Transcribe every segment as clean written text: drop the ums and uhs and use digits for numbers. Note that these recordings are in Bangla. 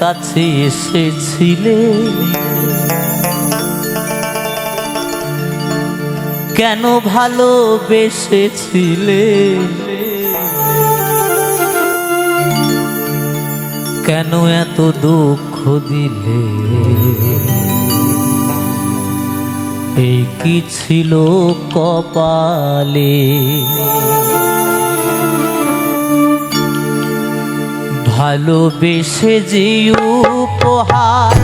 কাছে এসেছিলে, কেন ভালোবেসেছিলে, কেন এত দুঃখ দিলে, এই কি ছিল কপালে। ভালোবেসে যে উপহার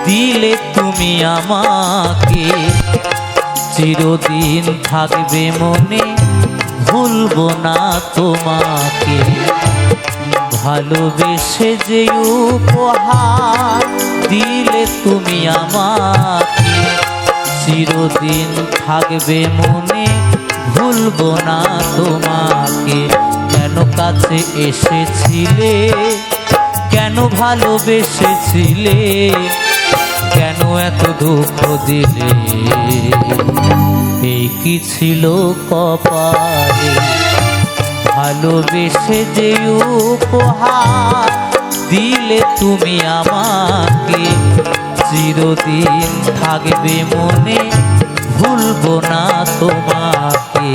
দিলে তুমি আমাকে, চিরদিন থাকবে মনে, ভুলবো না তোমাকে। ভালোবেসে যে উপহার দিলে তুমি আমাকে, চিরদিন থাকবে মনে, ভুলবো না তোমাকে। কেন কাছে এসেছিলে, কেন ভালোবেসেছিলে, কেন এত দুঃখ দিলে, এই কি ছিল কপালে। ভালোবেসে যে উপহার দিলে তুমি আমাকে, চিরদিন থাকবে মনে, ভুলবো না তোমাকে।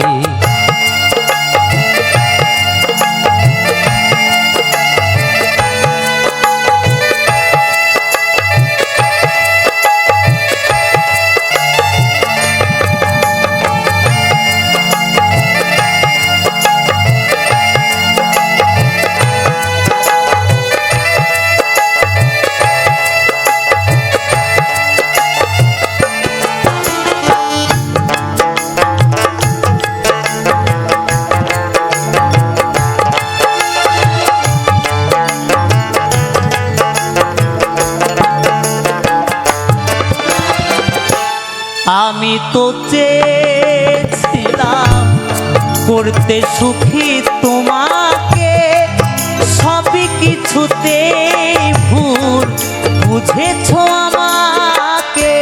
আমি তো চেয়েছিলাম করতে সুখী তোমাকে, সবই কিছুতে ভুল বুঝেছো আমাকে।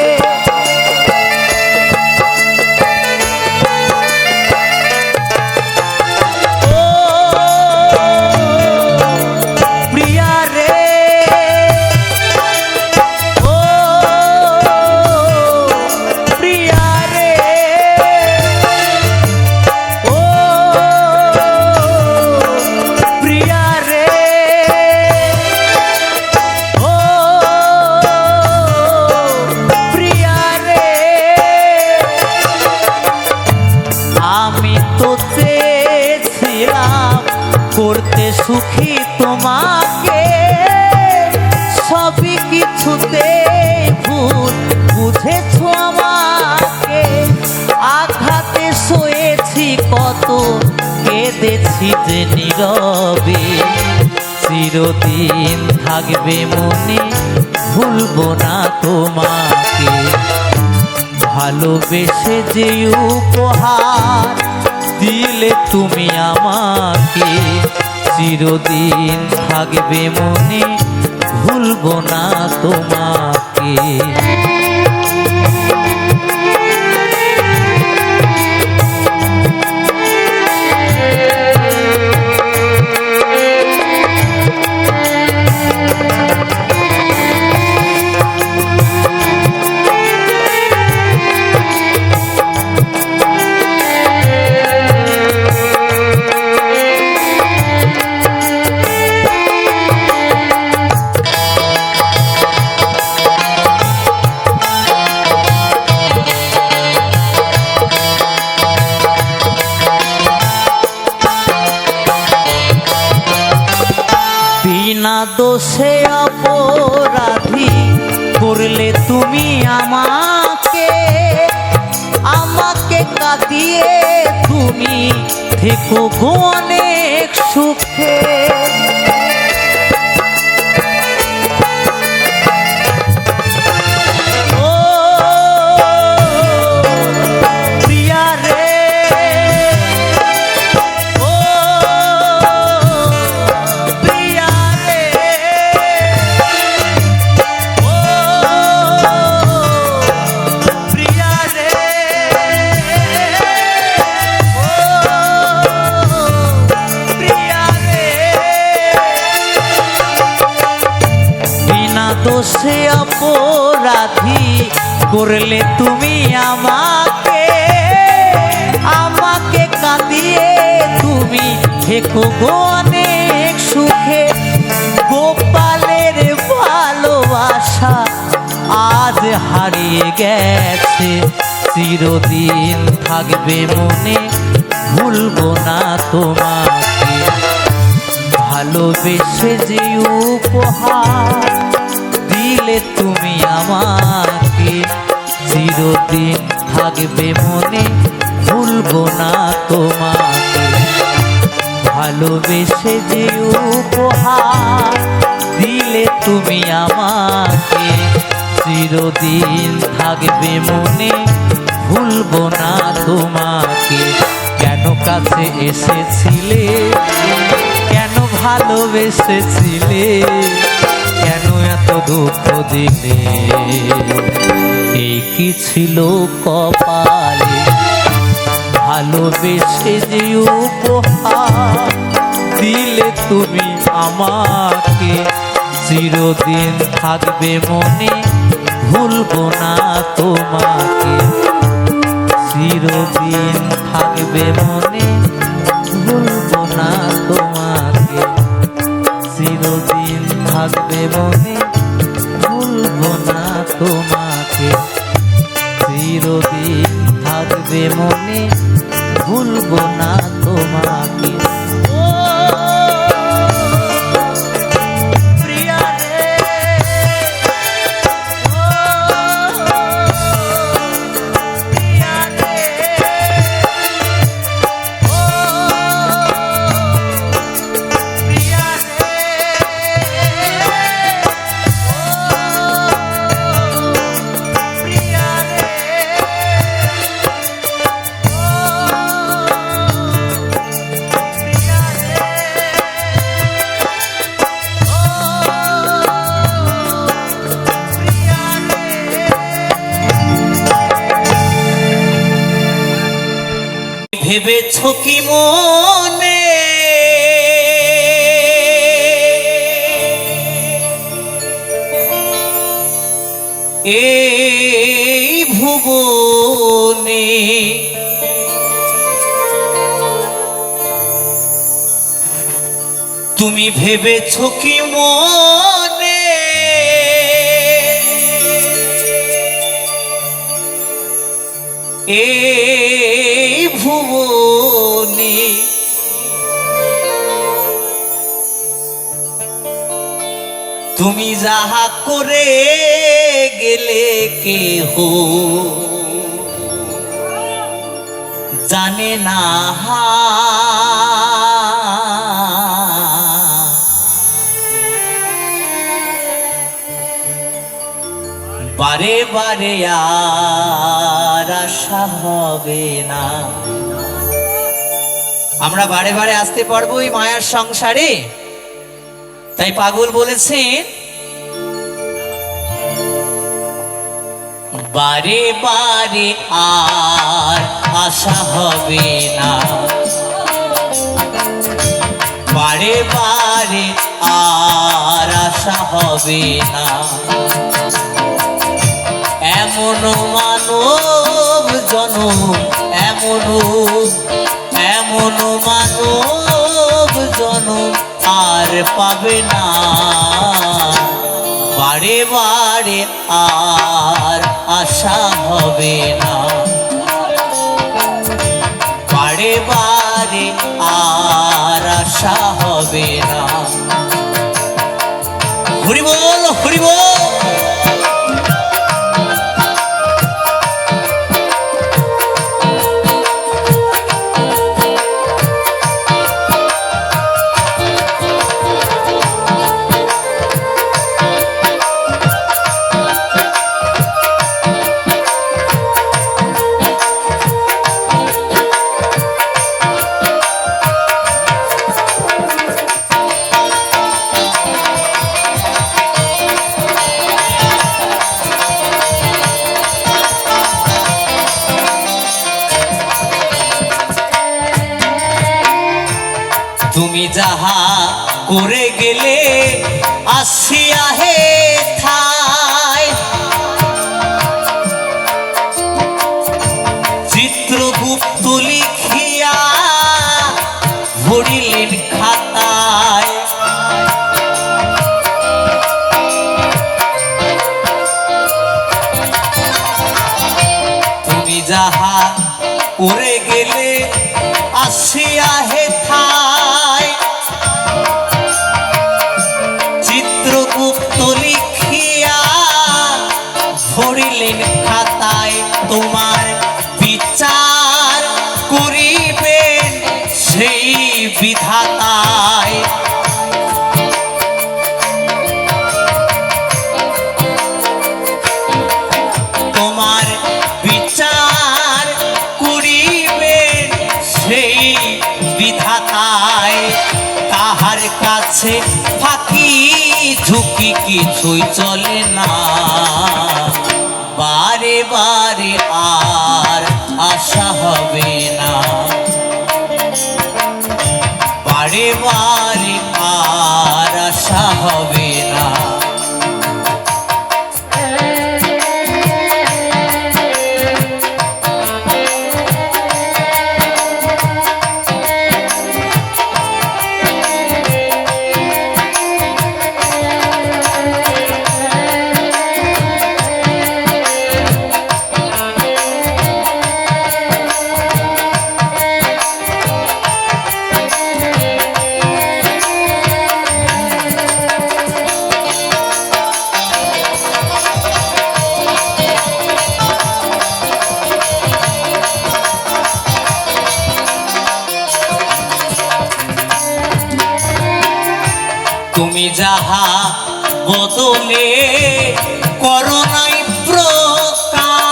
ও প্রিয়া রে, করতে সুখী তোমাকে, সবই কিছুতে ভুল বুঝেছো আমাকে। আঘাতে সয়েছি কত, কেঁদেছি যে নীরবে, চিরদিন থাকবে মনে, ভুলবো না তোমাকে। ভালোবেসে যে উপহার দিলে তুমি আমাকে, চিরদিন থাকবে মনে, ভুলবো না তোমাকে। বিনা দোষে অপরাধী করলে তুমি আমাকে, আমাকে কাঁদিয়ে তুমি থেকো গো অনেক সুখে। দোষে অপরাধী করলে তুমি আমাকে, আমাকে কাঁদিয়ে তুমি থেকো গো অনেক সুখে। গোপালের ভালোবাসা আজ হারিয়ে গেছে, চিরদিন থাকবে মনে, ভুলবো না তোমাকে। ভালোবেসে যে উপহার দিলে তুমি আমাকে, চিরদিন থাকবে মনে, ভুলবো না তোমাকে। ভালোবেসে যে উপহার দিলে তুমি আমাকে, চিরদিন থাকবে মনে, ভুলবো না তোমাকে। কেন কাছে এসেছিলে, কেন ভালোবেসেছিলে, কেন এত দুঃখ দিলে, এই কি ছিল কপালে। ভালোবেসে যে উপহার দিলে তুমি আমাকে, চিরদিন থাকবে মনে, ভুলবো না তোমাকে। চিরদিন থাকবে মনে, ভুলবো না তোমাকে। চিরদিন থাকবে মনে, ভুলবো না তোমাকে। চিরদিন থাকবে মনে, ভুলবো না তোমাকে। ভেবেছ কি মনে এই ভুবনে তুমি ভেবেছ কি মনে এই ভুবনে তুমি যাহা করে গেলে কেহ জানে না, বারে বারে আর আশা হবে না। আমরা বারে বারে আসতে পারবো এই মায়ার সংসারে? তাই পাগল বলেছেন, বারে বারে আর আশা হবে না, বারে বারে আর আশা হবে না। এমন মানব জনম, এমন মানব জনম আর পাবে না, বারে বারে আর আশা হবে না, বারে বারে আর আশা হবে না। হরি বল, হরি বল। তুমি যাহা করে গেলে আসিয়া হে থা যাহা করে গেলে আসিয়া হেথায় চিত্রগুপ্ত লিখিয়া ভরিলেন খাতায় তোমার বিচার করিবেন সেই বিধাতায় তোমার বিচার করিবেন সেই বিধাতায় তাহার কাছে ফাঁকি ঝুঁকি কিছুই চলে না বারে বারে আর আশা হবে না বারে বারে আর আশা হবে না তুমি যাহা বদলে করো নাই প্রকাশ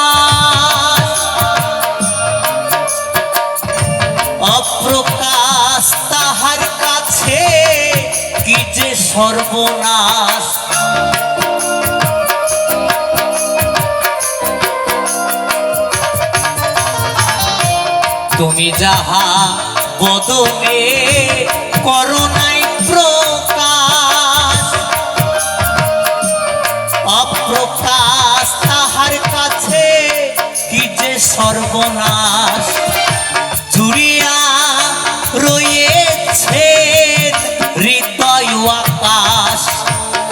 অপ্রকাশ তাহার কাছে কি যে সর্বনাশ তুমি যাহা বদলে করো নাই অপ্রকাশ তাহার কাছে কি যে সর্বনাশ জুড়িয়া রয়েছে হৃদয় আকাশ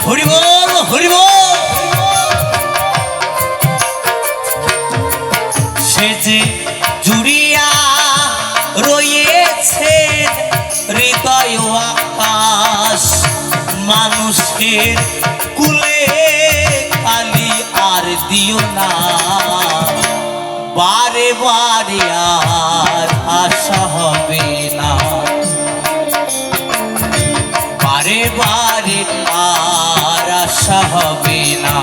হরি বল হরি বল সে যে জুড়িয়া রয়েছে হৃদয় আকাশ মানুষের কুলে খালি আর দিও না বারে বারে আর আশা হবে না বারে বারে আর আশা হবে না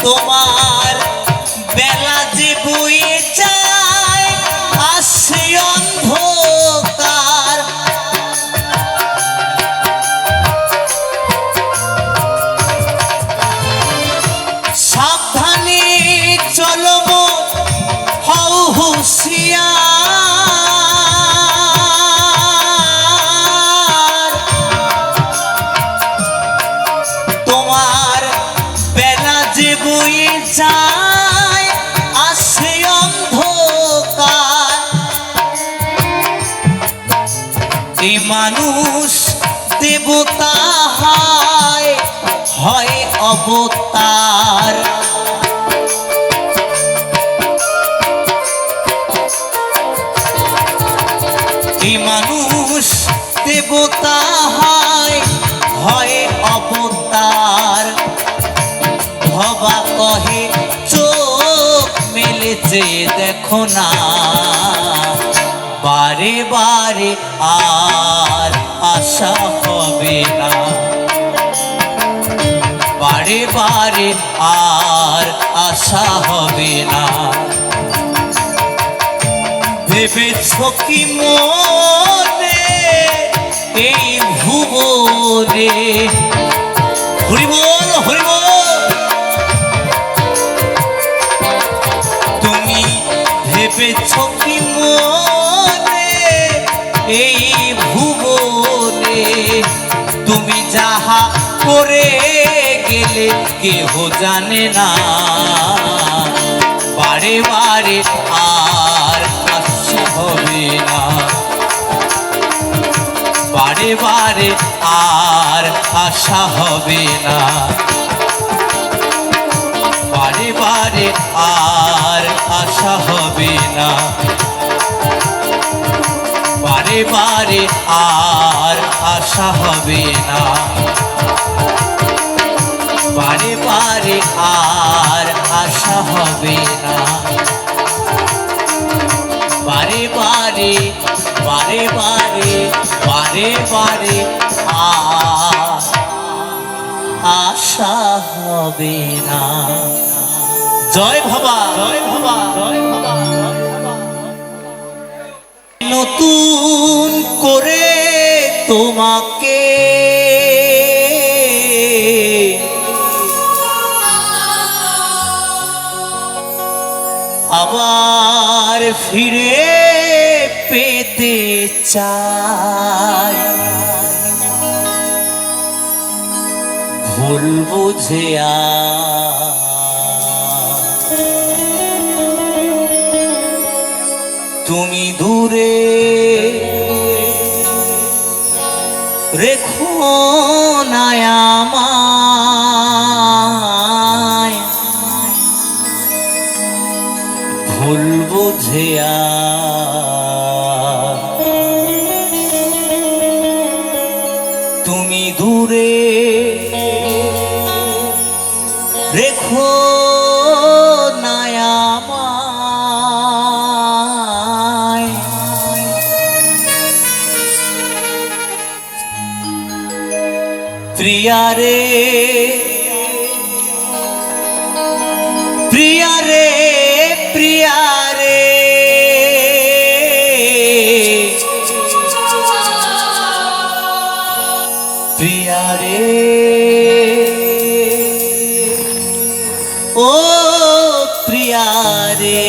তোমার বেলা যে বয়ে যায় আসে অন্ধকার সাবধানে চলো হও হুঁশিয়ার তোমার বেলা যে বয়ে যায় আসে অন্ধকার এই মানুষ দেবতা হয় অবতার এই মানুষ দেবতা হয় অবতার ভবা কহে চোখ মেলেছে দেখো না বারে বারে আর আশা হবে না, বারে বারে আর আশা হবে না। ভেবেছ কি মনে এই ভুবনে, হরি বল হরি বল, তুমি ভেবেছ কি মনে এই ভুবনে, তুমি যাহা করে গেলে কেহ জানে না, বারে বারে আর আশা হবে না, বারে বারে আর আশা হবে না, বারে বারে আর আশা হবে না, বারে বারে আর আশা হবে না, বারে বারে আর আশা হবে না, বারে বারে বারে বারে বারে বারে আর আশা হবে না। জয় ভবা জয় ভবা জয় ভবা। নতুন করে তোমাকে আবার ফিরে পেতে চাই, ভুল বুঝে তুমি দূরে রেখো না আমায়, ভুল বুঝে তুমি দূরে রেখো না আমায়। প্রিয়া রে প্রিয়া রে প্রিয়া রে, প্রিয়া রে ও প্রিয়া রে,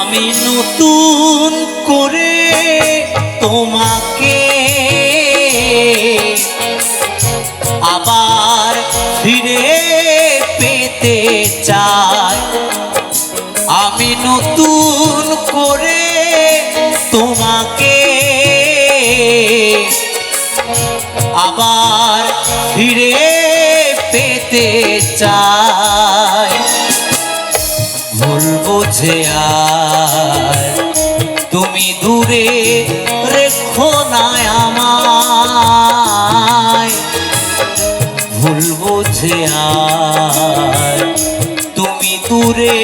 আমি নতুন করে তোমাকে আবার ফিরে পেতে চাই, আমি নতুন করে তোমাকে আবার ফিরে পেতে চাই, ভুল বুঝে তুমি দূরে রেখো না আমায়, ভুল বুঝে তুমি দূরে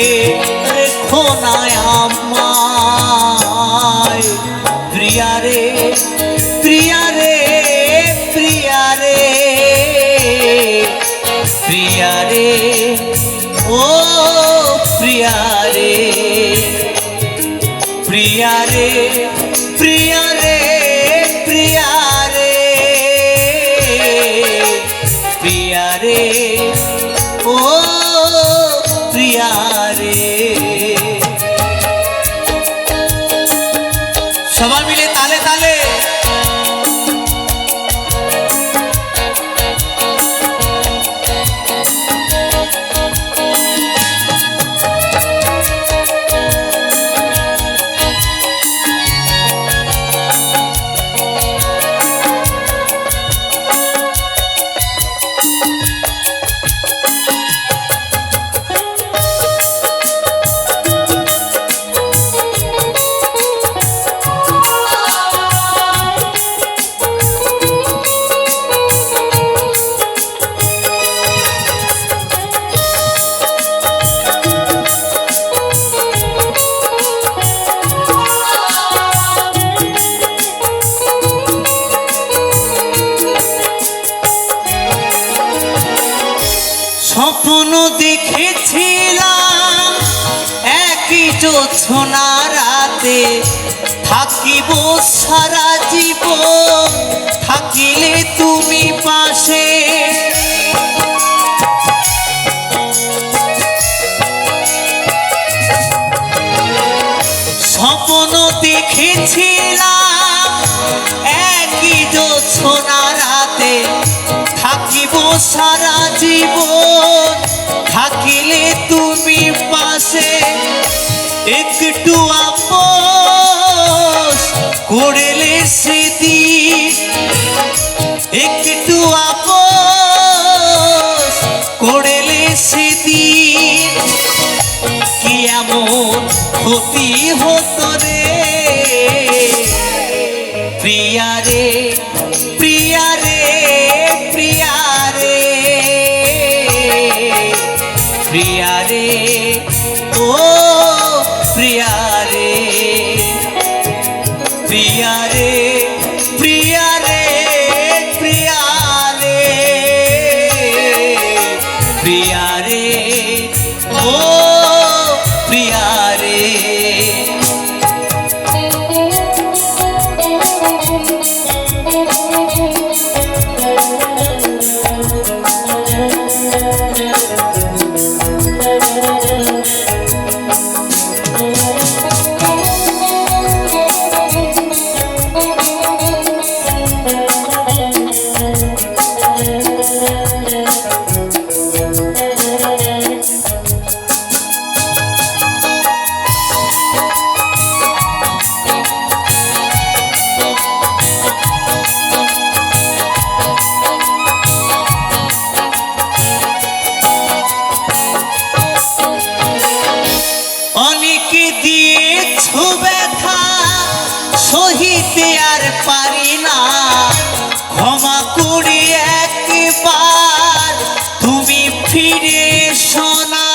রেখো না আমায়। প্রিয়া রে প্রিয়া রে প্রিয়া রে প্রিয়া রে ও প্রিয়া রে, প্রিয়া রে প্রিয়া রে প্রিয়া রে, জোছনা রাতে থাকিব সারা জীবন, থাকিলে তুমি পাশে। স্বপ্ন দেখেছিলাম একই জোছনা রাতে থাকিব সারা জীবন, থাকিলে তুমি পাশে। একটু আপোস করলে সেদিন, একটু আপোস করলে সেদিন, কি এমন ক্ষতি হতো রে প্রিয়া রে, প্রিয়া রে, প্রিয়া রে, প্রিয়া রে, ও প্রিয়া রে, প্রিয়া রে, প্রিয়া রে, প্রিয়া রে, প্রিয়া রে, ও প্রিয়া রে। অনেকে দিয়েছো ব্যথা সহিতে আর পারি না, ক্ষমা করে একবার তুমি ফিরে এসো না।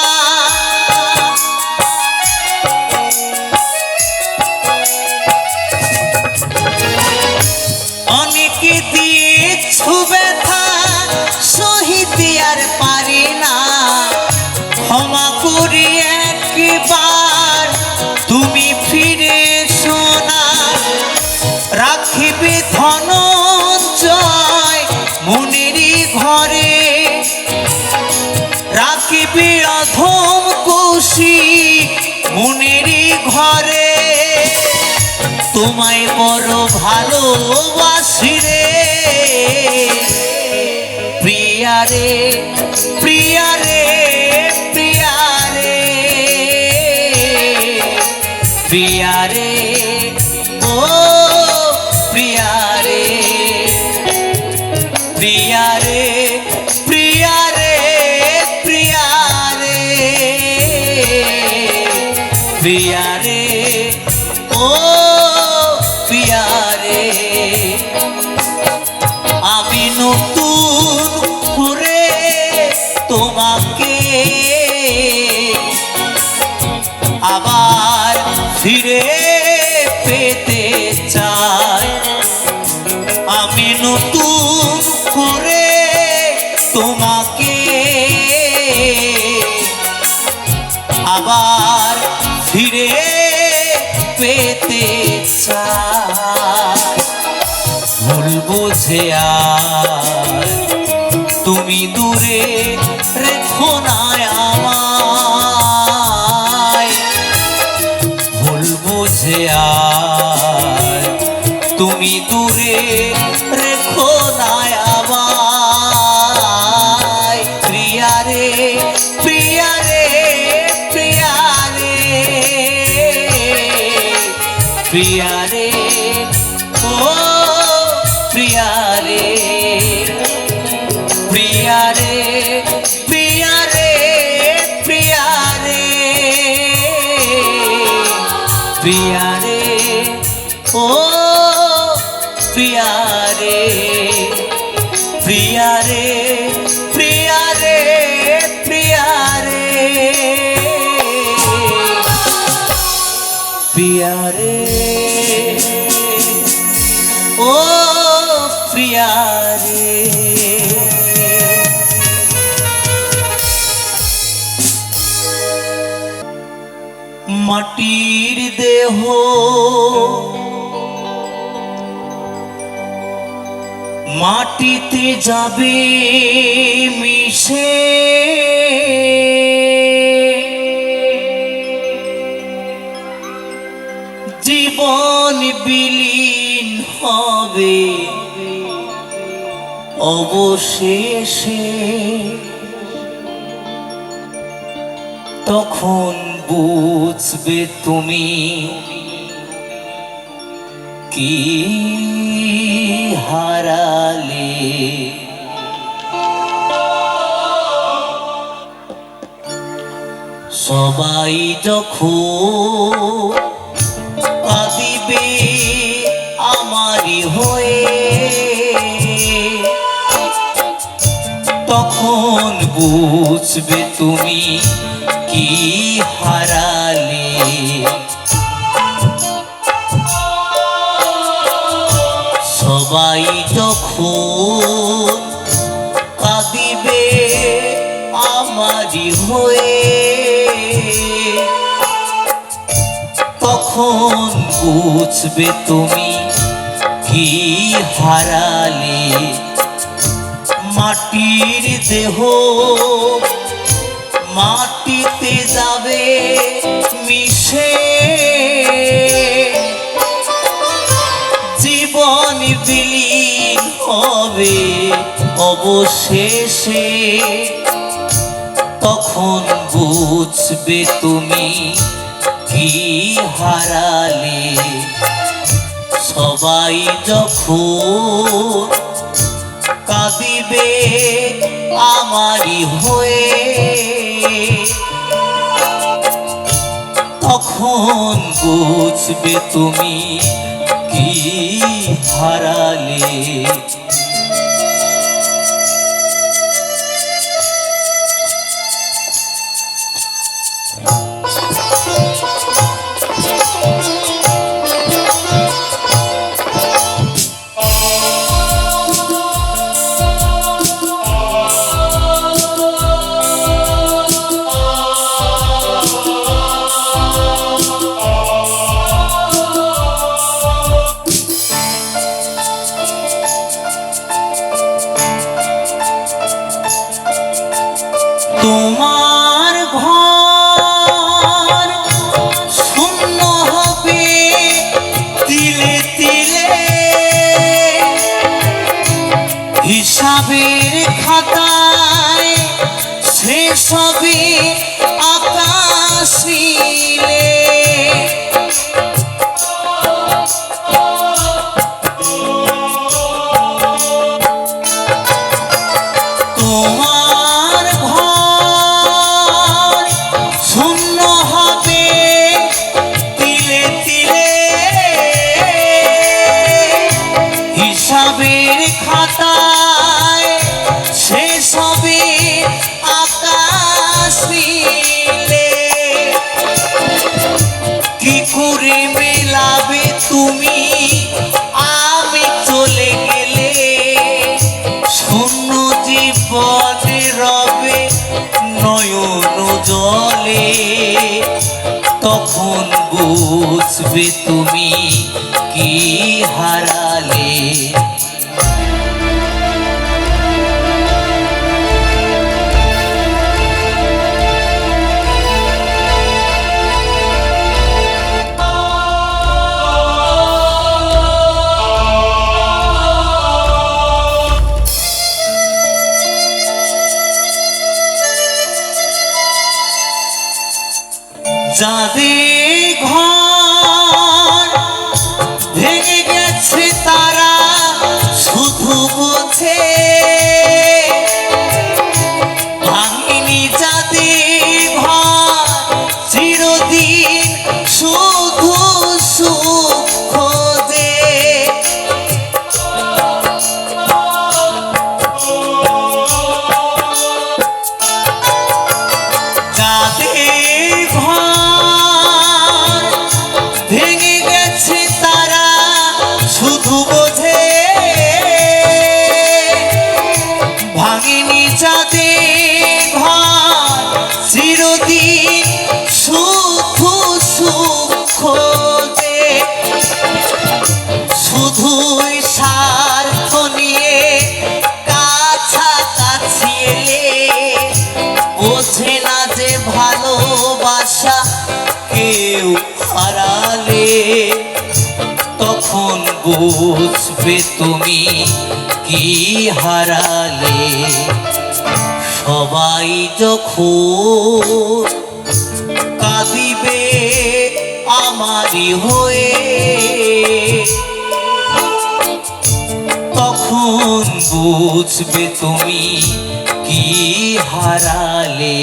অনেকে দিয়েছো ব্যথা সহিতে আর পারি না, ক্ষমা করে একবার তুমি ফিরে এসো না। রাখিবে ধনঞ্জয় মনেরই ঘরে, রাখিবে অধম কৌশিক মনেরই ঘরে, তোমায় বড় ভালোবাসি রে প্রিয়া রে, প্রিয়া রে, প্রিয়া রে, প্রিয়া রে, ও প্রিয়া রে, প্রিয়া রে, প্রিয়া রে, প্রিয়া রে, প্রিয়া রে, ও প্রিয়া রে। আমি নতুন করে তোমাকে আবার ফিরে পেতে চাই, আমি নতুন করে তোমাকে আবার ফিরে পেতে চাই। ভুল বুঝে আর তুমি দূরে রেখো না আমায়, ভুল বুঝে আর তুমি দূরে রেখো না আমায়। প্রিয়া রে, প্রিয়া রে, প্রিয়া রে, প্রিয়া রে, ও প্রিয়া রে, প্রিয়া রে, প্রিয়া রে, প্রিয়া রে, প্রিয়া রে, ও প্রিয়া রে, প্রিয়া রে, প্রিয়া রে, প্রিয়া রে, প্রিয়া রে, ও প্রিয়া রে। মাটির দেহ মাটিতে যাবে মিশে, জীবন বিলীন হবে অবশেষে। তখন বুঝবে তুমি কি হারালে। সবাই যখন কাঁদিবে আমারই হয়ে, তখন বুঝবে তুমি কি হারালে। সবাই যখন কাঁদিবে আমারই হয়ে, তখন বুঝবে তুমি কি হারালে। মাটির দেহ মাটিতে যাবে মিশে, জীবন বিলীন হবে অবশেষে। তখন বুঝবে তুমি কি হারালে। সবাই যখন কাঁদিবে আমারই হয়ে, তখন বুঝবে তুমি কি হারালে। তোমার ঘর শূন্য হবে তিলে তিলে, হিসাবের খাতায় শেষ হবে আকাশ নীলে। তোমার ঘর শূন্য হবে তিলে তিলে, হিসাবের খাতায় শেষ হবে আকাশ নীলে। কি করে মেলাবে তুমি আমি চলে গেলে, শূন্য জীবনে রবে নয়ন জলে। তখন বুঝবে তুমি কি হারালে। যাদের ঘর ভেঙে গেছে তারা শুধু বোঝে, ভাঙিনি যাদের ঘর চিরদিন শুধু সুখ খোঁজে। যাদের ঘর তখন বুঝবে তুমি কি হারালে। সবাই যখন কাঁদিবে আমারই হয়ে, তখন বুঝবে তুমি কি হারালে।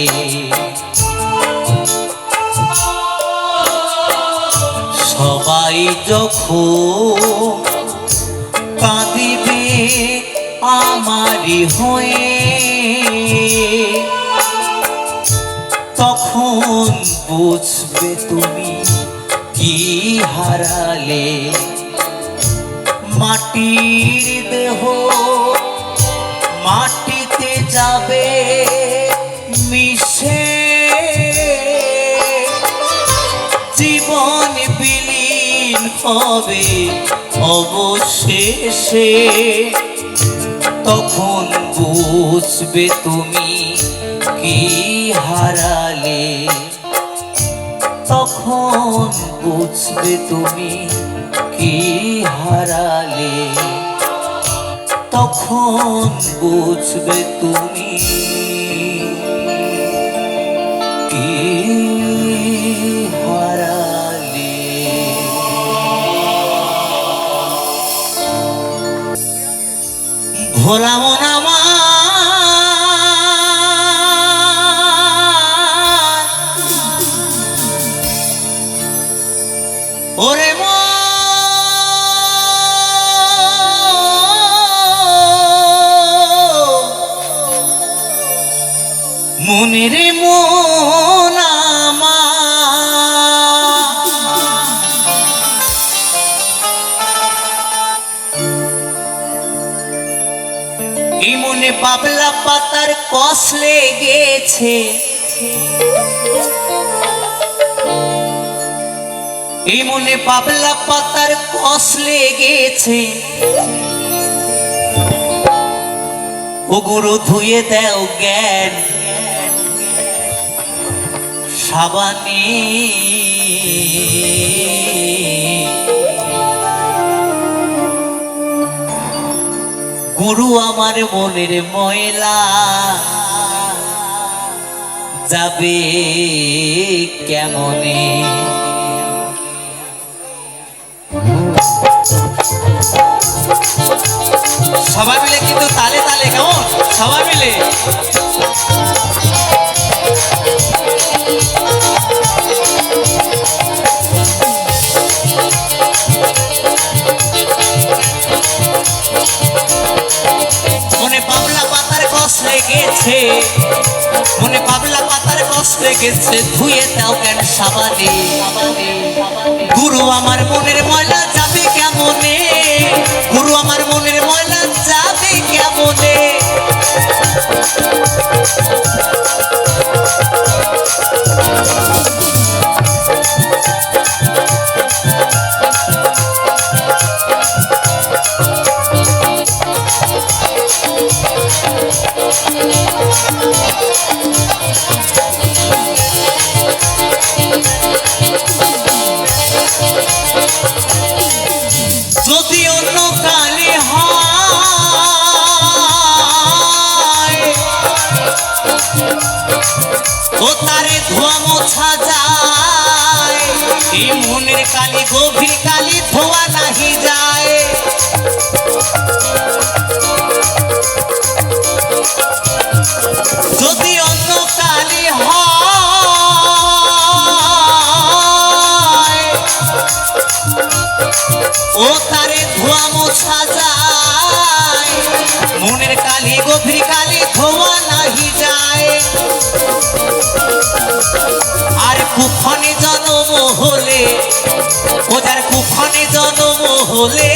সবাই যখন কাঁদিবে আমারই হয়ে, তখন বুঝবে তুমি কি হারালে। মাটির দেহ মাটিতে যাবে মিশে, জীবন বিলীন হবে অবশেষে। তখন বুঝবে তুমি কি হারালে। তখন বুঝবে তুমি কি হারালে। তখন বুঝবে তুমি কি হারালে। ভোলা মন আমার ওরে মনের মন এই মনে পাবলা পাতার কষ লেগেছে, এই মনে পাবলা পাতার কষ লেগেছে। ও গুরু ধুয়ে দেও জ্ঞান সাবানে। গুরু আমার মনের ময়লা যাবে কেমনে। সবাই মিলে কিন্তু তালে তালে, কেমন সবাই মিলে। মনে পাবলা পাতার কষ লেগেছে, মনে পাবলা পাতার কষ লেগেছে, ধুয়ে দাও কেন সাবানে। গুরু আমার মনের ময়লা যাবে কেমনে, গুরু আমার মনের ময়লা যাবে কেমনে। যদি অন্য কালে হয় ও তারে ধোয়া মোছা যায়, এই মনের কালি গভীর কালি ধোয়া নাহি যায়। যদি অন্য কালি হয় ও তারে ধোয়া মোছা যায়, মনের কালি গভীর কালি ধোয়া নাহি যায়। আর কুক্ষণে জন্ম হলে ও যার কুক্ষণে জন্ম হলে,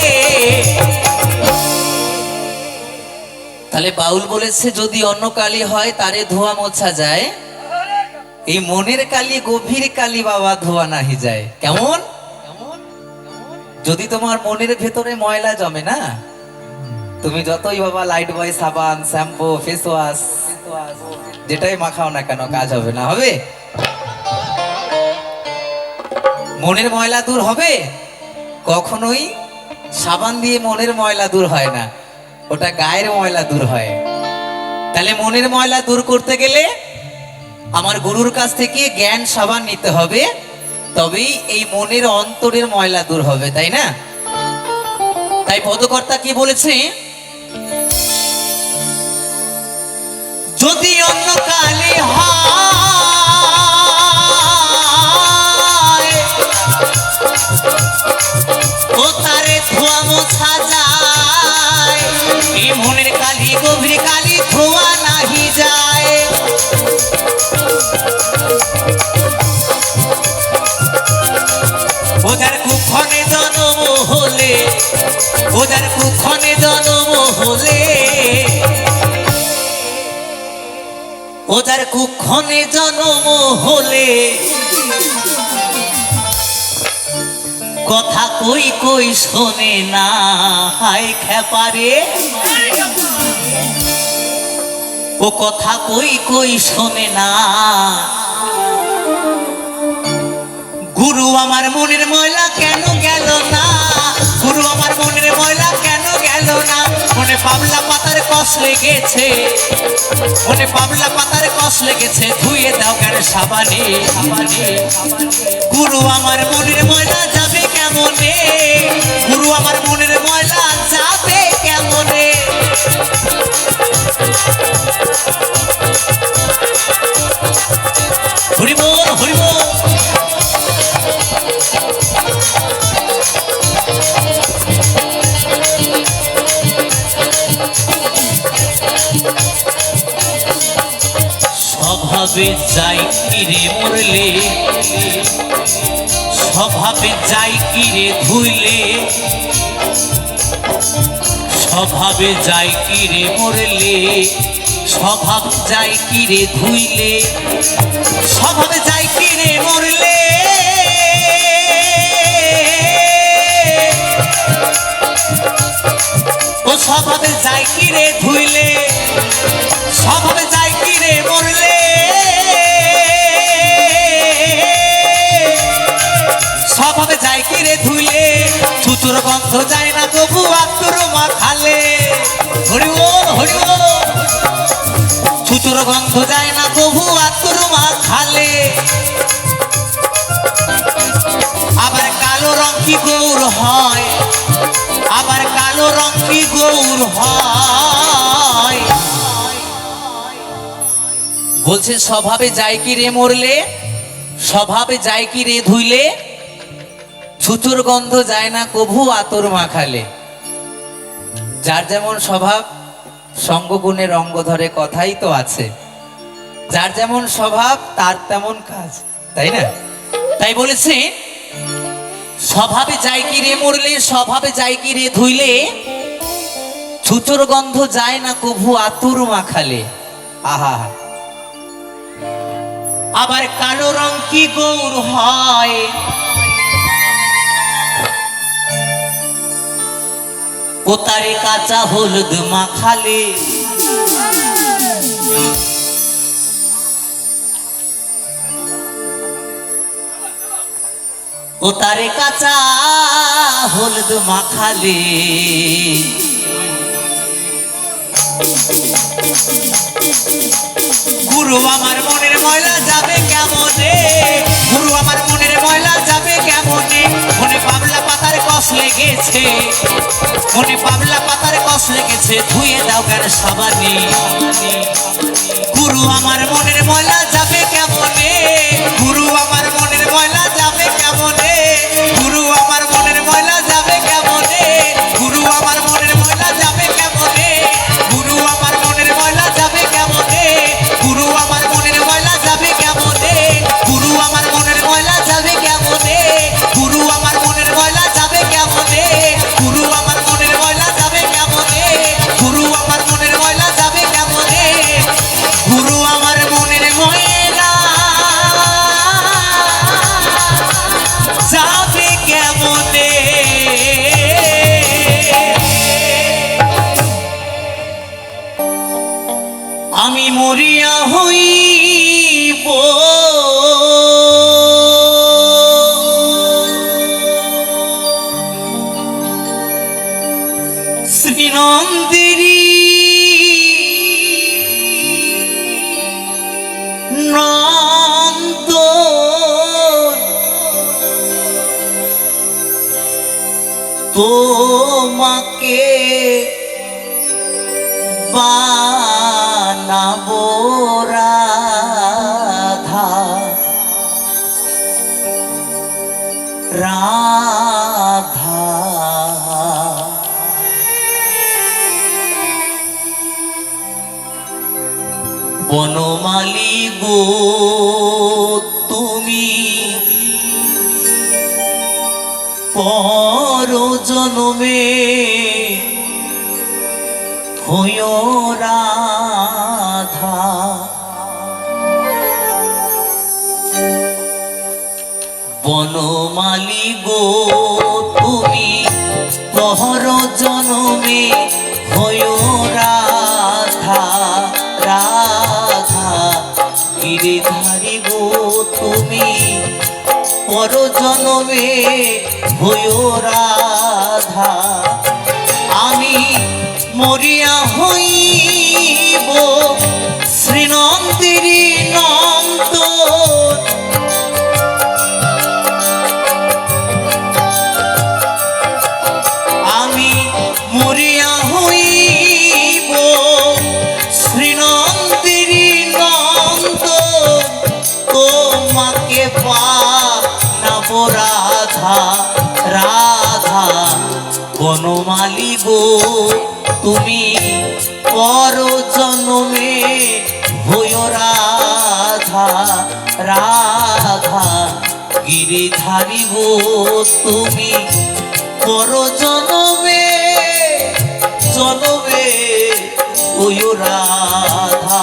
তাহলে বাউল বলেছে যদি অন্য কালি হয় তারে ধোয়া মোছা যায়, এই মনের কালি গভীর কালি বাবা ধোয়া নাহি যায়। কেমন? যদি তোমার মনের ভেতরে ময়লা জমে না, তুমি যতই বাবা লাইট বয় সাবান শ্যাম্পু ফেস ওয়াশ যেটাই মাখাও না কেন কাজ হবে না। হবে মনের ময়লা দূর হবে? কখনোই সাবান দিয়ে মনের ময়লা দূর হয় না, ওটা গায়ের ময়লা দূর হয়। তাহলে মনের ময়লা দূর করতে গেলে আমার গুরুর কাছ থেকে জ্ঞান সাবান নিতে হবে, তবেই এই মনের অন্তরের ময়লা দূর হবে, তাই না? তাই পদকর্তা কি বলেছে, যদি অন্য কালে হয় ও তারে ধোয়া মোছা যায়, এই মনের কালি গভীর কালি ধোয়া নাহি যায়। ওদের কুক্ষণে জন্ম হলে, ওদের কুক্ষণে জন্ম হলে, ওদের কুক্ষণে জন্ম হলে, কথা কই কই শোনে না, হায় খেপারে ও কথা কই কই শোনে না। গুরু আমার মনের ময়লা কেন গেল না, গুরু আমার মনের ময়লা কেন গেল না, মনে পাবলা পাতার কষ লেগেছে, মনে পাবলা পাতার কষ লেগেছে, ধুয়ে দাও কেন সাবানে। গুরু আমার মনের ময়লা যাবে কেমনে, গুরু আমার মনের ময়লা যাবে কেমনে। হরি বল হরি বল। স্বভাবে যাই কিরে মরলে, স্বভাবে যাই কিরে ধুইলে, স্বভাবে যাই কিরে মরলে, স্বভাব যাই কিরে ধুইলে, স্বভাবে যাই কিরে মরলে, ও স্বভাবে যাই কিরে ধুইলে, স্বভাবে যাই কিরে মরলে, স্বভাবে যাই কিরে ধুইলে, ছুচুর গন্ধ যায় না তবু আত্মর মাখালে। হরি বল হরি বল। ছুচুর গন্ধ যায় না তবু আত্মর মাখালে, আবার কালো রং কি গৌর হয়, আবার কালো রং কি গৌর হয়। বলছে স্বভাবে যাই কি রে মরলে, স্বভাবে যাই কি রে ধুইলে, ছুচুর গন্ধ যায় না কভু আতর মাখালে। যার যেমন স্বভাব সঙ্গগুণের অঙ্গ ধরে, কথাই তো আছে, যার যেমন স্বভাব তার তেমন কাজ, তাই না? তাই বলেছে স্বভাবে যাই কি রে মরলে, স্বভাবে যাই কি রে ধুইলে, ছুচুর গন্ধ যায় না কভু আতর মাখালে। আহা, আবার কালো রং কি গৌর হয়, ও তারে কাঁচা হলুদ মাখালে। ও তারে কাঁচা হলুদ মাখালে, গুরু আমার মনের ময়লা যাবে কেমনে, গুরু আমার মনের ময়লা যাবে কেমনে, মনে পাবলা পাতার কষ লেগেছে, মনে পাবলা পাতার কষ লেগেছে, ধুয়ে দাও কেন সাবানে। গুরু আমার মনের ময়লা যাবে কেমনে, গুরু আমার মনের ময়লা যাবে কেমনে, গুরু আমার মনের ময়লা যাবে কেমনে, গুরু আমার মনের ময়লা যাবে কেমনে, গুরু আমার মনের ময়লা যাবে কেমনে, গুরু আমার মনের ময়লা যাবে কেমনে, গুরু আমার মনের ময়লা যাবে কেমনে, গুরু আমার মনের ময়লা যাবে কেমনে, গুরু আমার মনের ময়লা যাবে কেমনে, গুরু আমার মনের ময়লা যাবে কেমনে, গুরু আমার মনের ময়লা শ্রীনন্দিনী নন্দ তোমাকে বানাবো রাধা রাধা বনমালী গো তুমি পর জন্মে হইও রাধা বনমালী গো তুমি পর জন্মে হইও রাধা রাধা গিরিধারী গো তুমি পর জন্মে হইও রাধা আমি মরিয়া হইব শ্রীনন্দিনী নন্দ আমি মরিয়া হইব শ্রীনন্দিনী নন্দ তোমাকে বানাবো রাধা রাধা বনমালী গো তুমি পর জন্মে হইও রাধা রাধা গিরিধারী গো তুমি পর জন্মে জন্মে হইও রাধা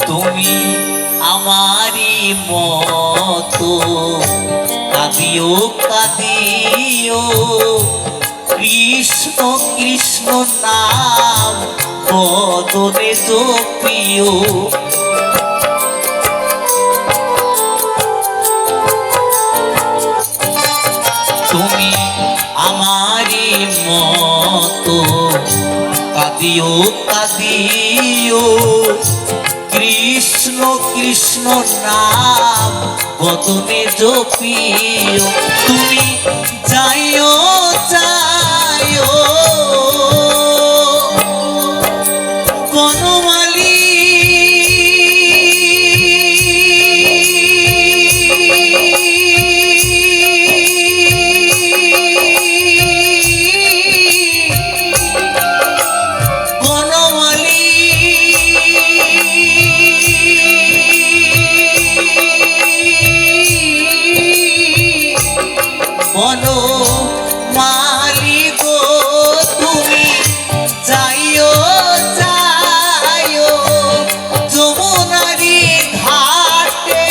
তুমি আমারি মতো কাঁদিও কাঁদিও কৃষ্ণ কৃষ্ণ নাম বদনে জপিও তুমি আমারি মতো কাঁদিও কাঁদিও কৃষ্ণ কৃষ্ণ নাম বদনে জপিও তুমি যাইও যাইও বনমালী বনমালী গো তুমি যাইও যাইও যমুনারি ঘাটে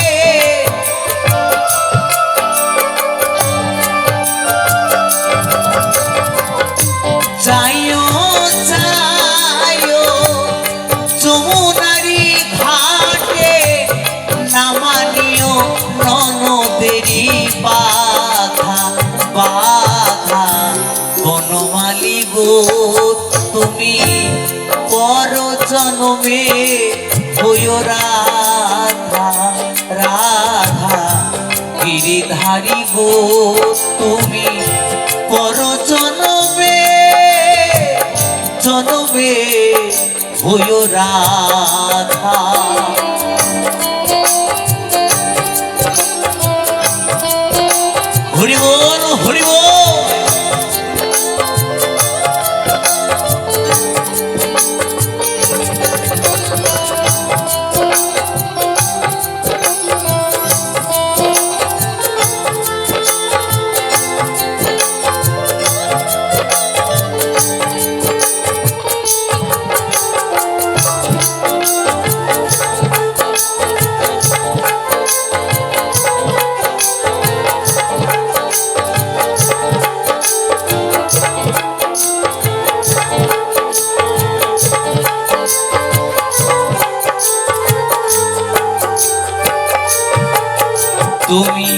যাইও যাইও যমুনারি ঘাটে নামানিও ননদেরি বাধা বাধা বনমালী গো তুমি পর জন্মে হইও রাধা রাধা গিরিধারী গো তুমি পর জন্মে জন্মে হইও রাধা হরি বল হরি বল তুমি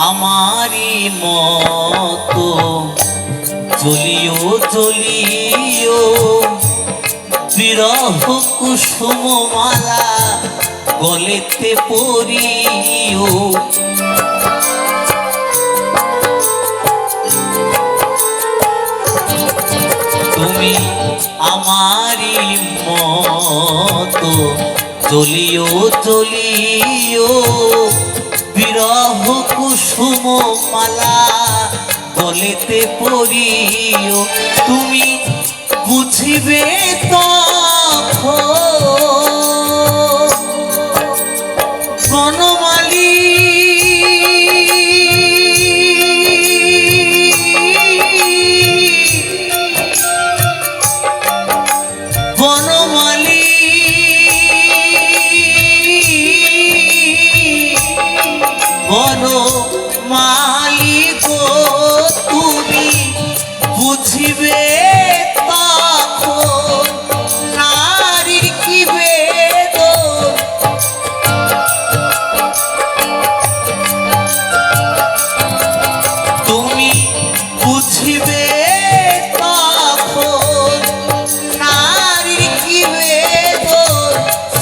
আমারই মতো জ্বলিও জ্বলিও বিরহ কুসুম মালা গলেতে পরিও। তুমি আমারই মতো জ্বলিও জ্বলিও বিরহ কুসুম মালা গলেতে পরিও। তুমি বুঝিবে তখন বনমালী বনমালী বনমালী গো তুমি বুঝিবে তখন নারীর কি বেদন। তুমি বুঝিবে তখন নারীর কি বেদন।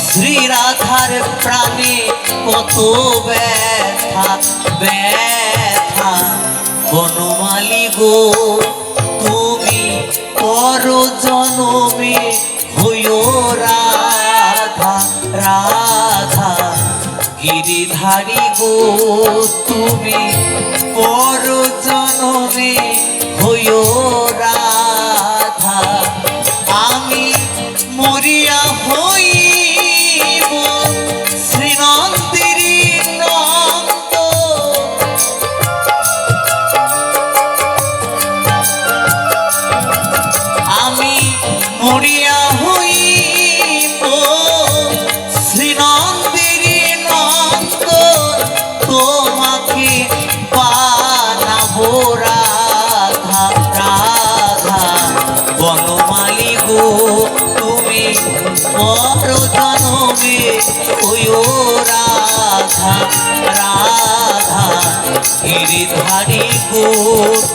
শ্রীরাধার প্রাণে কত ব্যথা ব্যথা। বনমালী গো তুমি পর জনমে হইও রাধা রাধা। গিরিধারী গো তুমি পর জনমে হইও রাধা। আমি মরিয়া হইব শ্রীনন্দের নন্দ। আমি মরিয়া হইব শ্রীনন্দের নন্দ। তোমাকে বানাবো রাধা রাধা। বনমালী গো তুমি পর জনমে হইও রাধা রাধা। গিরিধারী গো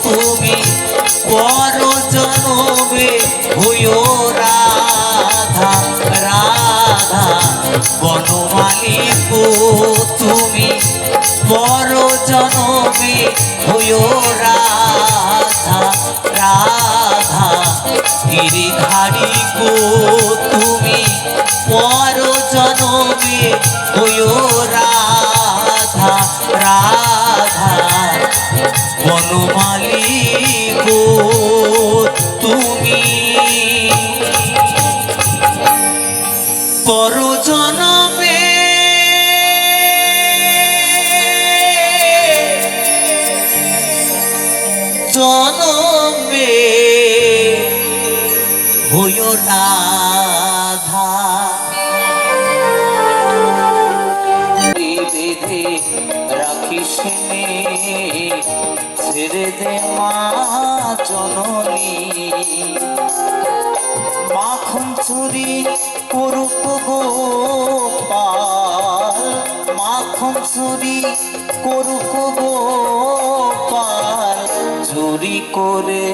তুমি পর জনমে হইও রাধা রাধা। বনমালী গো তুমি পর জনমে হইও রাধা রাধা। গিরিধারী গো তুমি পর জনমে হইও রাধা রাধা। বনমালী গো তুমি পর জনমে জনমে হইও রাধা। বেঁধে রাখিস নে ছেড়ে দে মা জননী। মাখন চুরি করুক গোপাল মাখন চুরি করুক গোপাল। চুরি করে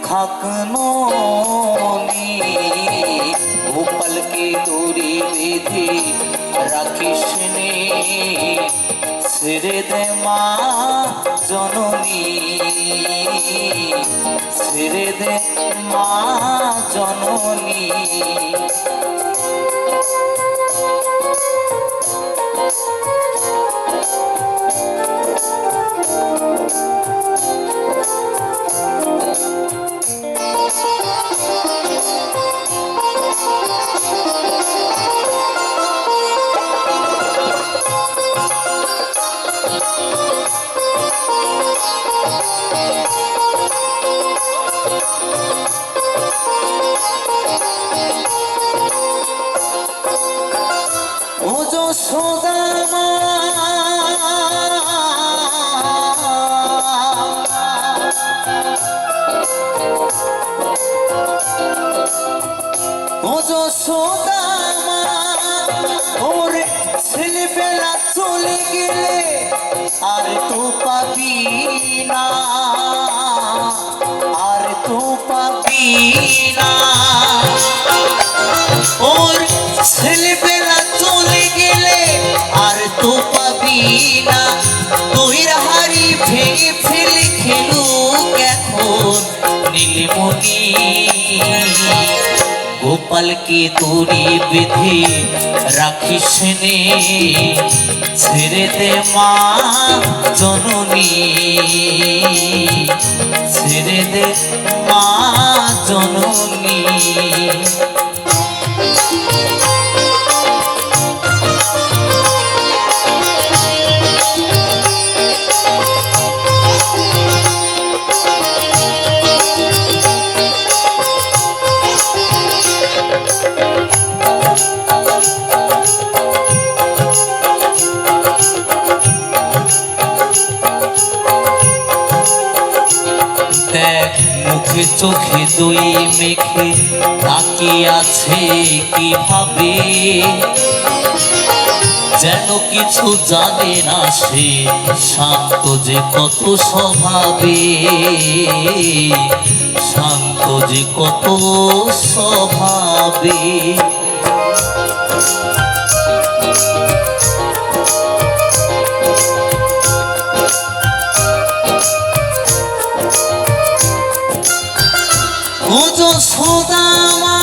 খাক ননি গোপালকে দড়ি বেঁধে রাখিস নে ছেড়ে দে মা জননী। ছেড়ে দে মা জননী। না। ওর ছেলেবেলা চলে গেলে আর তো পাবি না। দইয়ের হাড়ি ভেঙে ফেলে খেলুক এখন নীলমণি। গোপালকে দড়ি বেঁধে রাখিস নে, ছেড়ে দে মা জননী, ছেড়ে দে মা জননী। মুখে চোখে দই মেখে তাকিয়ে আছে কিভাবে, যেন কিছু জানে না সে, শান্ত যে কত স্বভাবে, শান্ত যে কত স্বভাবে। ও যশোদা মা,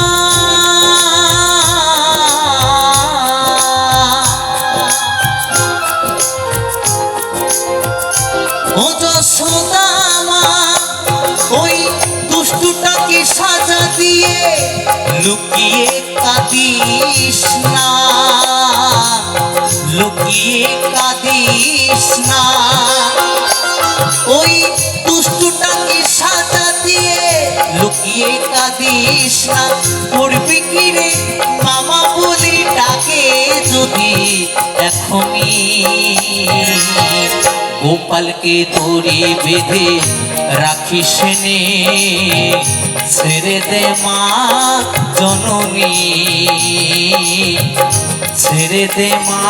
ও যশোদা মা, ওই দুষ্টুটাকে সাজা দিয়ে লুকিয়ে কাঁদিস না, লুকিয়ে কাঁদিস না। ওই দুষ্টুটাকে সাজা দিয়ে লুকিয়ে কাঁদিস না। পড়বি কি রে মামা বলে ডাকে যদি এখনই। গোপালকে দড়ি বেঁধে রাখিস নে, ছেড়ে দে মা জননী, ছেড়ে দে মা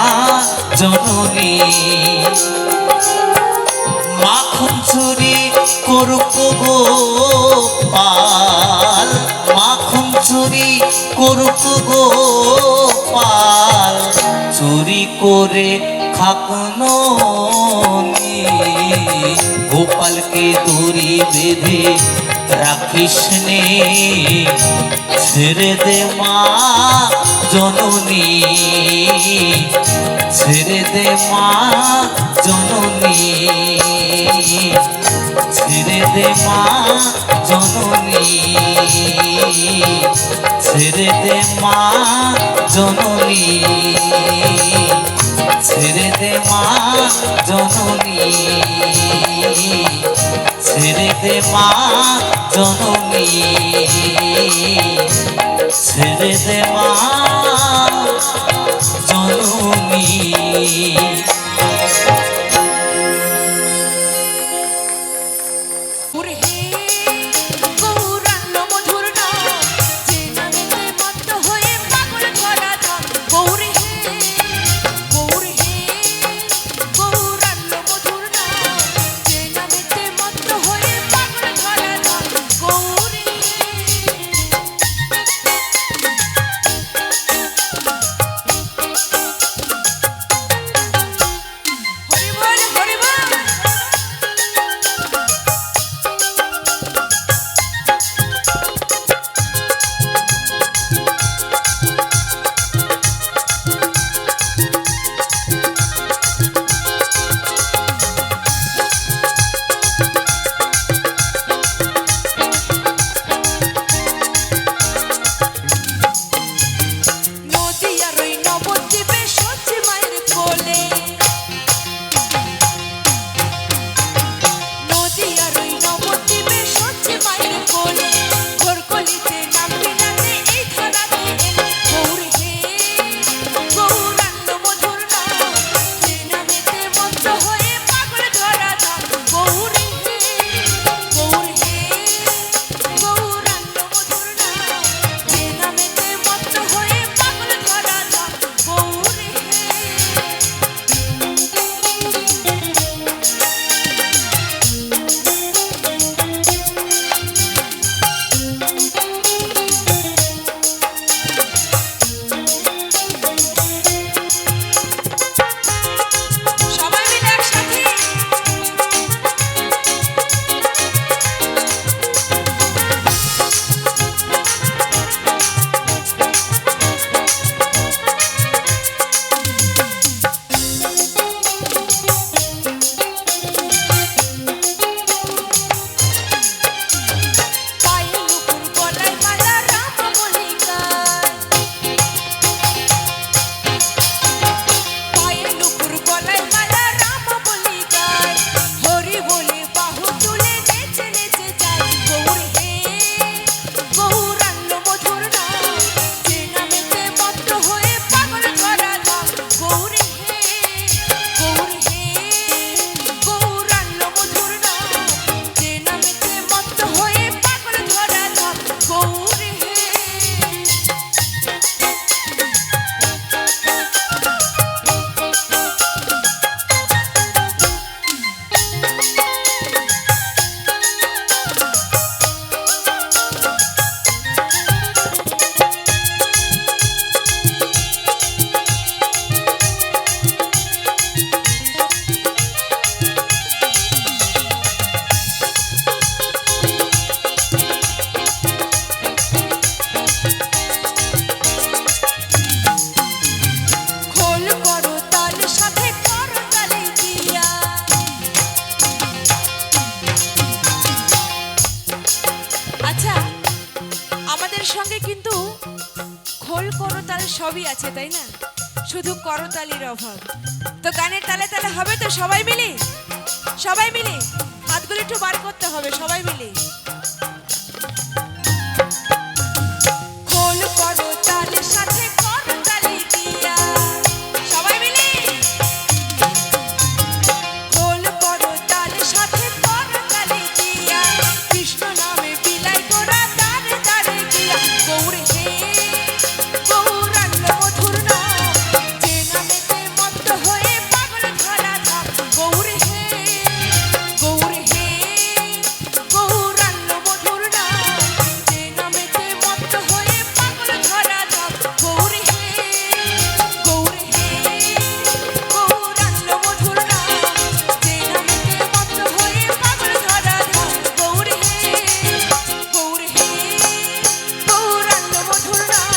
জননী। মাখন চুরি করুক গোপাল, মাখন চুরি করুক গোপাল, চুরি করে খাক ননি। গোপালকে দড়ি বেঁধে রাখিস নে, ছেড়ে দে মা জননী, ছেড়ে দে মা জননী, ছেড়ে দে মা জননী, ছেড়ে দে মা জননী, ছেড়ে দে মা জননী, ছেড়ে দে মা জননী, ছেড়ে দে মা জননী। সঙ্গে কিন্তু খোল করতাল সবই আছে, তাই না? শুধু করতালির অভাব। তো গানের তালে তালে হবে তো সবাই মিলে? সবাই মিলে হাতগুলো একটু বার করতে হবে, সবাই মিলে। খোল করতালের সাথে করতালি দিয়া, সবাই মিলে। খোল করতালের সাথে করতালি দিয়া, কৃষ্ণ নামে বিলাই করা দাঁড়ে দাঁড়ে গিয়া। গৌর হে গৌরাঙ্গ মধুর নাম, যে নামেতে মত্ত হয়ে পাগল ধরা ধাম। গৌর হে গৌরাঙ্গ মধুর নাম, যে নামেতে মত্ত হয়ে পাগল ধরা ধাম। গৌর হে গৌরাঙ্গ মধুর নাম, যে নামেতে মত্ত হয়ে পাগল ধরা ধাম। গৌর হে গৌরাঙ্গ মধুর নাম,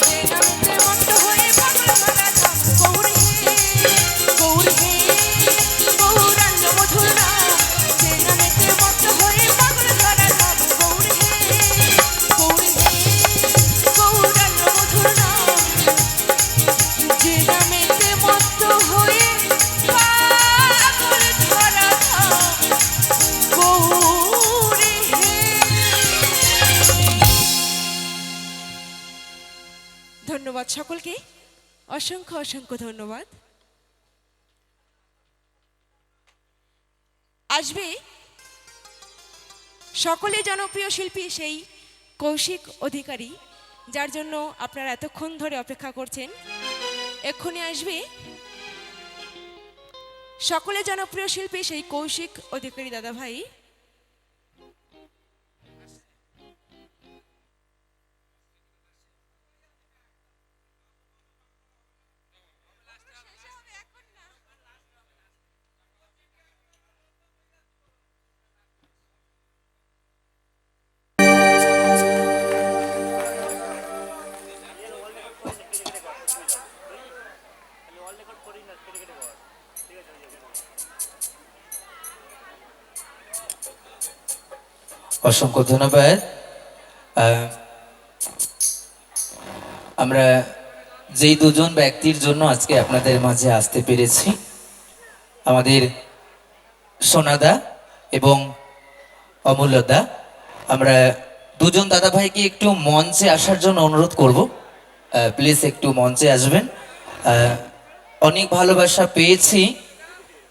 যে নামেতে মত্ত হয়ে পাগল ধরা ধাম। গৌর হে গৌরাঙ্গ মধুর নাম, যে নামেতে মত্ত হয়ে পাগল ধরা ধাম। গৌর হে গৌরাঙ্গ মধুর নাম, যে নামেতে মত্ত হয়ে পাগল ধরা ধাম। গৌর হে। ধন্যবাদ সকলকে, অসংখ্য অসংখ্য ধন্যবাদ। আসবে সকলে জনপ্রিয় শিল্পী সেই কৌশিক অধিকারী, যার জন্য আপনারা এতক্ষণ ধরে অপেক্ষা করছেন। এক্ষুনি আসবে সকলে জনপ্রিয় শিল্পী সেই কৌশিক অধিকারী দাদা ভাই। অসংখ্য ধন্যবাদ। আমরা যেই দুজন ব্যক্তির জন্য আজকে আপনাদের মাঝে আসতে পেরেছি, আমাদের সোনাদা এবং অমূল্যদা, আমরা দুজন দাদা ভাইকে একটু মঞ্চে আসার জন্য অনুরোধ করব। প্লিজ একটু মঞ্চে আসবেন। অনেক ভালোবাসা পেয়েছি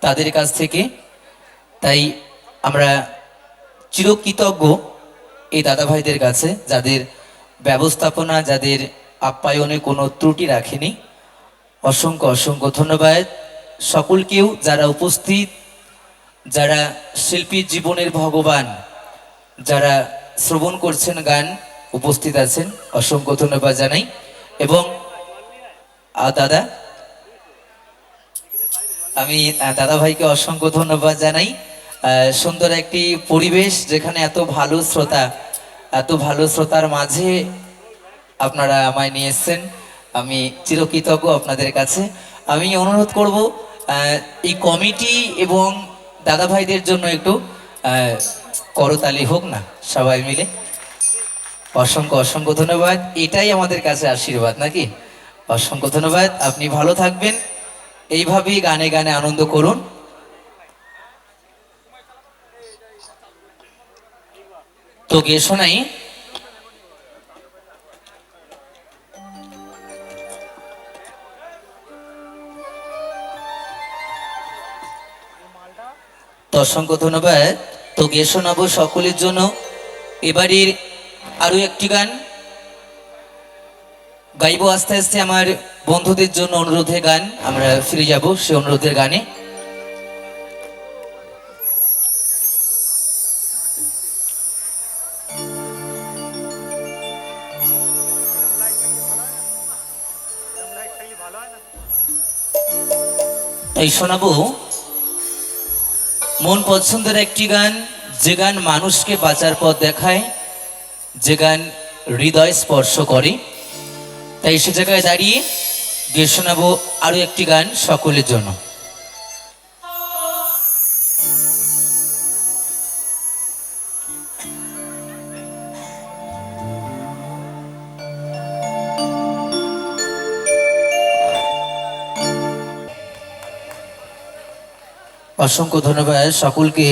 তাদের কাছ থেকে, তাই আমরা চিরকৃতজ্ঞ এই দাদা ভাইদের কাছে, যাদের ব্যবস্থাপনা, যাদের আপ্যায়নে কোনো ত্রুটি রাখেনি। অসংখ্য অসংখ্য ধন্যবাদ সকলকেও, যারা উপস্থিত, যারা শিল্পীর জীবনের ভগবান, যারা শ্রবণ করছেন, গান উপস্থিত আছেন, অসংখ্য ধন্যবাদ জানাই। এবং দাদা, আমি দাদা ভাইকে অসংখ্য ধন্যবাদ জানাই। সুন্দর একটি পরিবেশ, যেখানে এত ভালো শ্রোতা, এত ভালো শ্রোতার মাঝে আপনারা আমায় নিয়ে এসছেন, আমি চিরকৃতজ্ঞ আপনাদের কাছে। আমি অনুরোধ করব এই কমিটি এবং দাদা ভাইদের জন্য একটু করতালি হোক না সবাই মিলে। অসংখ্য অসংখ্য ধন্যবাদ, এটাই আমাদের কাছে আশীর্বাদ নাকি? অসংখ্য ধন্যবাদ, আপনি ভালো থাকবেন, এইভাবেই গানে গানে আনন্দ করুন। তো গিয়ে শোনাই। তো অসংখ্য ধন্যবাদ। তো গিয়ে শোনাবো সকলের জন্য এবারের আরো একটি গান গাইবো আস্তে আস্তে। আমার বন্ধুদের জন্য অনুরোধের গান, আমরা ফিরে যাব সে অনুরোধের গানে। তাই শোনাবো মন পছন্দের একটি গান, যে গান মানুষকে বাঁচার পথ দেখায়, যে গান হৃদয় স্পর্শ করে। তাই সে জায়গায় দাঁড়িয়ে গিয়ে শোনাবো আরো একটি গান সকলের জন্য। অসংখ্য ধন্যবাদ সকলকে।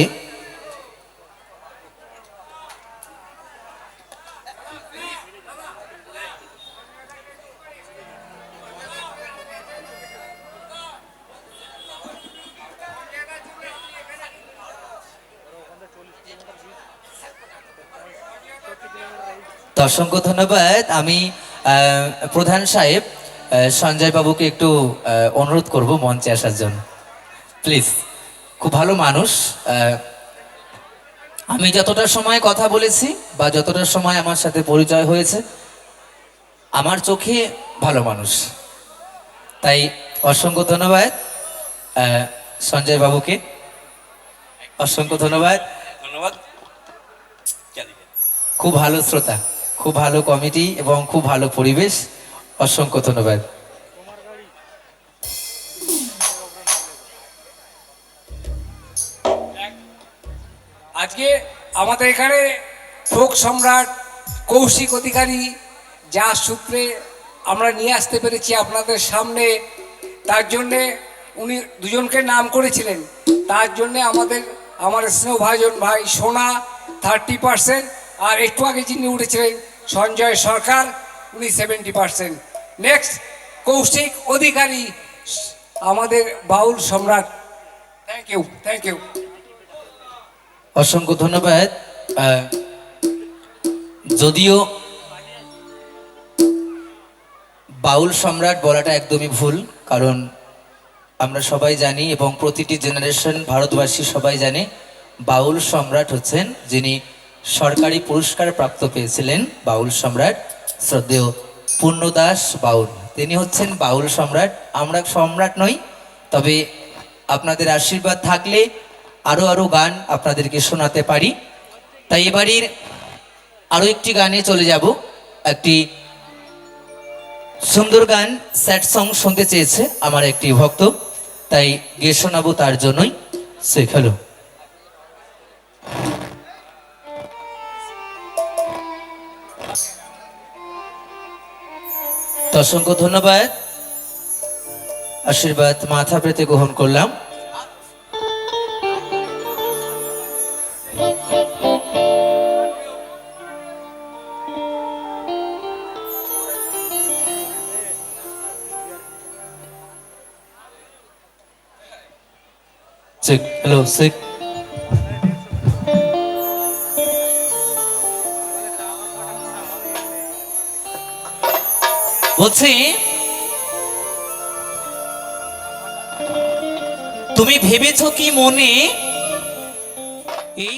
তো অসংখ্য ধন্যবাদ। আমি প্রধান সাহেব সঞ্জয় বাবুকে একটু অনুরোধ করব মঞ্চে আসার জন্য, প্লিজ। খুব ভালো মানুষ। আমি যতটা সময় কথা বলেছি বা যতটা সময় আমার সাথে পরিচয় হয়েছে, আমার চোখে ভালো মানুষ। তাই অসংখ্য ধন্যবাদ সঞ্জয় বাবুকে, অসংখ্য ধন্যবাদ। ধন্যবাদ। খুব ভালো শ্রোতা, খুব ভালো কমিটি এবং খুব ভালো পরিবেশ। অসংখ্য ধন্যবাদ। আজকে আমাদের এখানে ফোক সম্রাট কৌশিক অধিকারী যার সূত্রে আমরা নিয়ে আসতে পেরেছি আপনাদের সামনে, তার জন্যে উনি দুজনকে নাম করেছিলেন। তার জন্যে আমার স্নেহভাজন ভাই সোনা 30%, আর একটু আগে যিনি উঠেছিলেন সঞ্জয় সরকার, উনি 70%। নেক্সট কৌশিক অধিকারী, আমাদের বাউল সম্রাট। Thank you, thank you. অসংখ্য ধন্যবাদ। যদিও বাউল সম্রাট বলাটা একদমই ভুল, কারণ আমরা সবাই জানি এবং প্রতিটি জেনারেশন ভারতবাসী সবাই জানে বাউল সম্রাট হচ্ছেন যিনি সরকারি পুরস্কার প্রাপ্ত পেয়েছিলেন, বাউল সম্রাট শ্রদ্ধেয় পূর্ণদাস বাউল। তিনি হচ্ছেন বাউল সম্রাট। আমরা সম্রাট নই, তবে আপনাদের আশীর্বাদ থাকলে আরো গান আপনাদেরকে শোনাতে পারি। তাই এবারের আরো একটি গানে চলে যাব। একটি সুন্দর গান, স্যাড সং শুনতে চেয়েছে আমার একটি ভক্ত, তাই গিয়ে শোনাবো তার জন্যই। শেখালো। অসংখ্য ধন্যবাদ। আশীর্বাদ মাথা পেতে গ্রহণ করলাম। Check, hello check. বলছি, তুমি ভেবেছো কি মনে এই